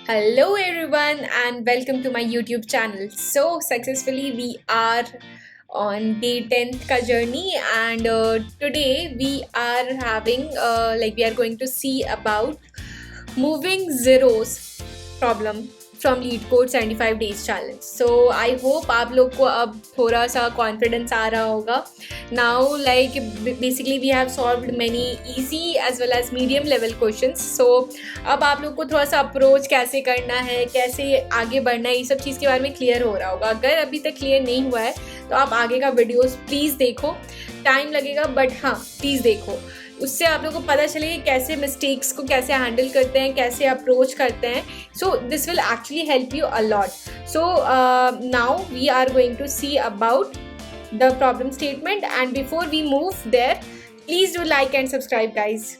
Hello everyone and welcome to my YouTube channel. So successfully we are on day 10th ka journey and today we are having we are going to see about moving zeros problem from lead code 75 days challenge. So I hope आप लोग को अब थोड़ा सा confidence आ रहा होगा. Now basically we have solved many easy as well as medium level questions. So अब आप लोग को थोड़ा सा अप्रोच कैसे करना है, कैसे आगे बढ़ना है, ये सब चीज़ के बारे में क्लियर हो रहा होगा. अगर अभी तक क्लियर नहीं हुआ है तो आप आगे का वीडियोस प्लीज़ देखो. टाइम लगेगा बट हाँ प्लीज़ देखो. उससे आप लोगों को पता चलेगा कैसे मिस्टेक्स को कैसे हैंडल करते हैं, कैसे अप्रोच करते हैं. So this will actually help you a lot. So now we are going to see about the problem statement and before we move there please do like and subscribe guys.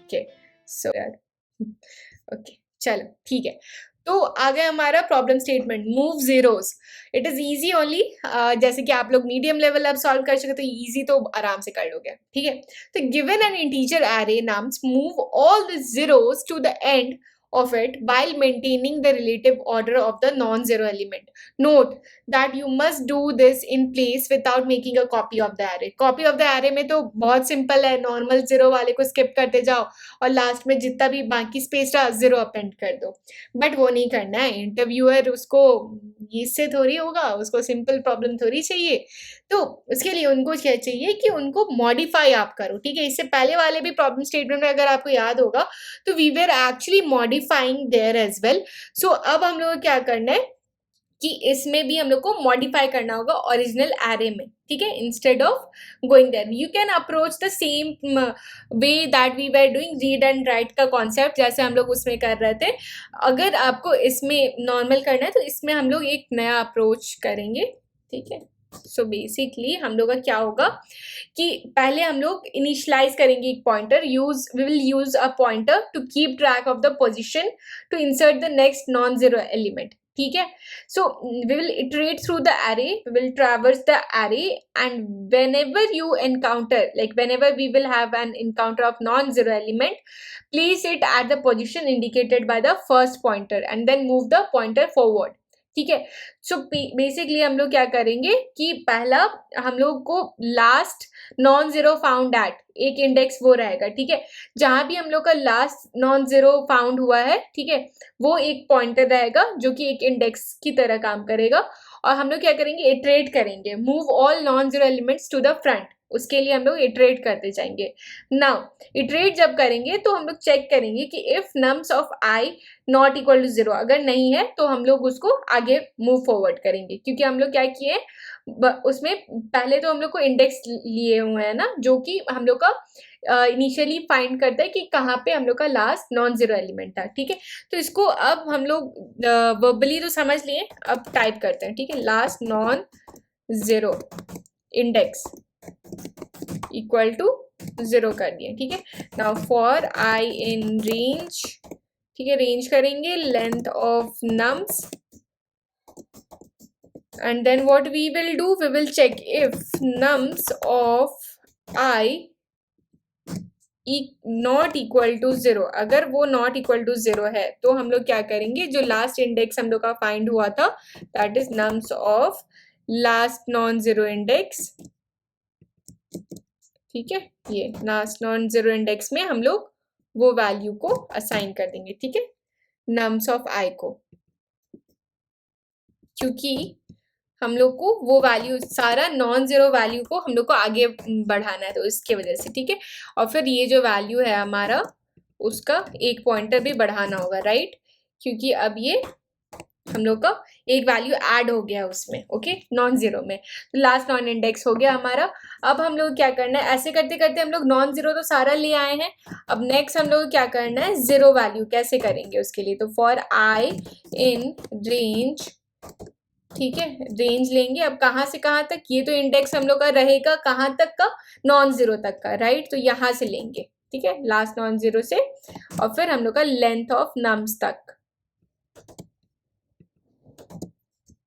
Okay so okay चलो ठीक है. तो आ गया हमारा problem statement move zeros. It is easy only. जैसे कि आप लोग मीडियम लेवल अब सॉल्व कर सके तो ईजी तो आराम से कर लोगे. ठीक है. तो given an integer array nums move all the zeros to the end of it while maintaining the relative order of the non-zero element. Note that you must do this in place without making a copy of the array. Copy of the array में तो बहुत simple है. Normal zero वाले को skip करते जाओ और last में जितना भी बाकी स्पेस रहा जीरो अपेंड कर दो. बट वो नहीं करना है. इंटरव्यूअर उसको इससे थोड़ी होगा, उसको सिंपल प्रॉब्लम थोड़ी चाहिए. तो उसके लिए उनको क्या चाहिए कि उनको मॉडिफाई आप करो. ठीक है. इससे पहले वाले भी प्रॉब्लम स्टेटमेंट में अगर आपको याद होगा तो we were actually modifying there as well. So अब हम लोग क्या करना है कि इसमें भी हम लोग को मॉडिफाई करना होगा ओरिजिनल एरे में. ठीक है. Instead of going there you can approach the same way that we were doing read and write का कॉन्सेप्ट जैसे हम लोग उसमें कर रहे थे. अगर आपको इसमें नॉर्मल करना है तो इसमें हम लोग एक नया अप्रोच करेंगे. ठीक है. सो बेसिकली हम लोग का क्या होगा कि पहले हम लोग इनिशियलाइज करेंगे एक pointer. We will use a pointer to keep track of the position to insert the next non zero element. ठीक है. So we will iterate through the array, we will traverse the array and whenever you encounter whenever we will have an encounter of non-zero element, place it at the position indicated by the first pointer and then move the pointer forward. ठीक है. So basically हम लोग क्या करेंगे कि पहला हम लोग को last non zero found at एक इंडेक्स वो रहेगा. ठीक है. जहां भी हम लोग का लास्ट नॉन जीरो फाउंड हुआ है, ठीक है, वो एक पॉइंटर रहेगा जो कि एक इंडेक्स की तरह काम करेगा. और हम लोग क्या करेंगे, इटरेट करेंगे. Move all non zero elements to the front. उसके लिए हम लोग इटरेट करते जाएंगे. नाउ इटरेट जब करेंगे तो हम लोग चेक करेंगे कि if nums of I not equal to zero, अगर नहीं है तो हम लोग उसको आगे मूव फॉरवर्ड करेंगे. क्योंकि हम लोग क्या किए उसमें पहले तो हम लोग को इंडेक्स लिए हुए हैं ना, जो कि हम लोग का इनिशियली फाइंड करता है कि कहाँ पे हम लोग का लास्ट नॉन जीरो एलिमेंट था. ठीक है. तो इसको अब हम लोग वर्बली तो समझ लिए, अब टाइप करते हैं. ठीक है. Last non zero index equal to zero कर दिया. ठीक है. Now for I in range. ठीक है. रेंज करेंगे length of nums and then what we will do, we will check if nums of I not equal to zero. अगर वो not equal to zero है तो हम लोग क्या करेंगे, जो लास्ट इंडेक्स हम लोग का फाइंड हुआ था that is nums of last non zero index. ठीक है. ये लास्ट नॉन जीरो इंडेक्स में हम लोग वो वैल्यू को असाइन कर देंगे. ठीक है. नम्स ऑफ आई को, क्योंकि हम लोग को वो वैल्यू सारा नॉन जीरो वैल्यू को हम लोग को आगे बढ़ाना है तो इसके वजह से. ठीक है. और फिर ये जो वैल्यू है हमारा उसका एक पॉइंटर भी बढ़ाना होगा. राइट. क्योंकि अब ये हम लोग का एक वैल्यू ऐड हो गया उसमें. ओके. नॉन जीरो में तो लास्ट नॉन इंडेक्स हो गया हमारा. अब हम लोग क्या करना है, ऐसे करते करते हम लोग नॉन जीरो तो सारा ले आए हैं. अब नेक्स्ट हम लोग क्या करना है, जीरो वैल्यू कैसे करेंगे उसके लिए. तो फॉर आई इन रेंज. ठीक है. रेंज लेंगे. अब कहाँ से कहाँ तक, ये तो इंडेक्स हम लोग का रहेगा कहाँ तक का, नॉन जीरो तक का. राइट. तो यहाँ से लेंगे. ठीक है. लास्ट नॉन जीरो से और फिर हम लोग का लेंथ ऑफ नम्स तक.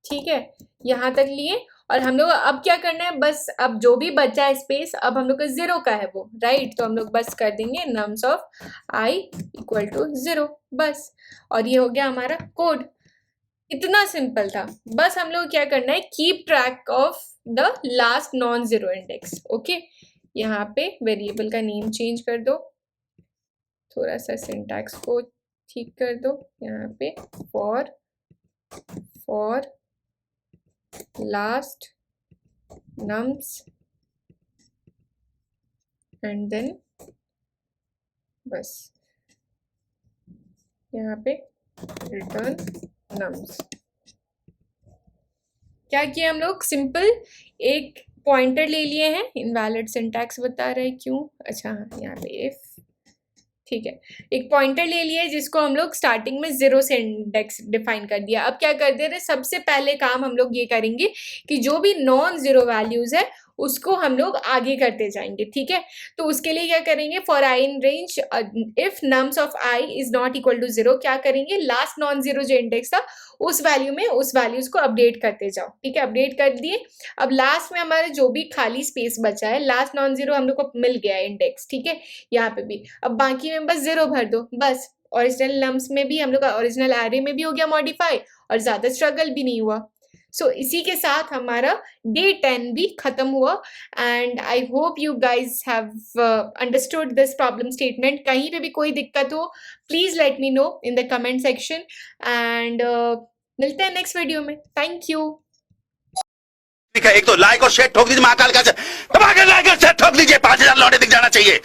ठीक है. यहाँ तक लिए और हम लोग अब क्या करना है, बस अब जो भी बचा है स्पेस अब हम लोग का 0 का है वो, राइट। तो हम लोग बस कर देंगे nums of I equal to 0 बस, और ये हो गया हमारा कोड। इतना सिंपल था। बस हम लोग क्या करना है, keep track of the last non zero index. Okay, यहाँ पे वेरिएबल का नेम चेंज कर दो, थोड़ा सा सिंटैक्स को ठीक कर दो। यहाँ पे for last nums and then बस यहाँ पे रिटर्न nums। क्या किया हम लोग, सिंपल एक पॉइंटर ले लिए हैं, इनवैलिड सिंटैक्स बता रहे हैं क्यों, अच्छा यहाँ पे इफ, ठीक है, एक पॉइंटर ले लिया जिसको हम लोग स्टार्टिंग में 0 से इंडेक्स डिफाइन कर दिया। अब क्या कर दे रहे, सबसे पहले काम हम लोग ये करेंगे कि जो भी नॉन जीरो वैल्यूज है उसको हम लोग आगे करते जाएंगे, ठीक है। तो उसके लिए क्या करेंगे, for I in range if nums of I is not equal to 0, क्या करेंगे, लास्ट नॉन जीरो जो इंडेक्स था उस वैल्यू में उस वैल्यूज को अपडेट करते जाओ, ठीक है। अपडेट कर दिए। अब लास्ट में हमारे जो भी खाली स्पेस बचा है, लास्ट नॉन जीरो हम लोग को मिल गया है इंडेक्स, ठीक है, यहाँ पे भी। अब बाकी में बस 0 भर दो बस। ओरिजिनल नम्स में भी हम लोग का ओरिजिनल एरे में भी हो गया मॉडिफाई, और ज्यादा स्ट्रगल भी नहीं हुआ। सो इसी के साथ हमारा डे 10 भी खत्म हुआ। And I hope you guys have understood this problem statement. कहीं पे भी कोई दिक्कत हो please let me know in the comment section, and मिलते हैं नेक्स्ट वीडियो में। Thank you. ठीक है, एक तो लाइक और शेयर ठोक दीजिए महाकाल का, दबा के लाइक और शेयर ठोक दीजिए, 5000 लौटे दिख जाना चाहिए।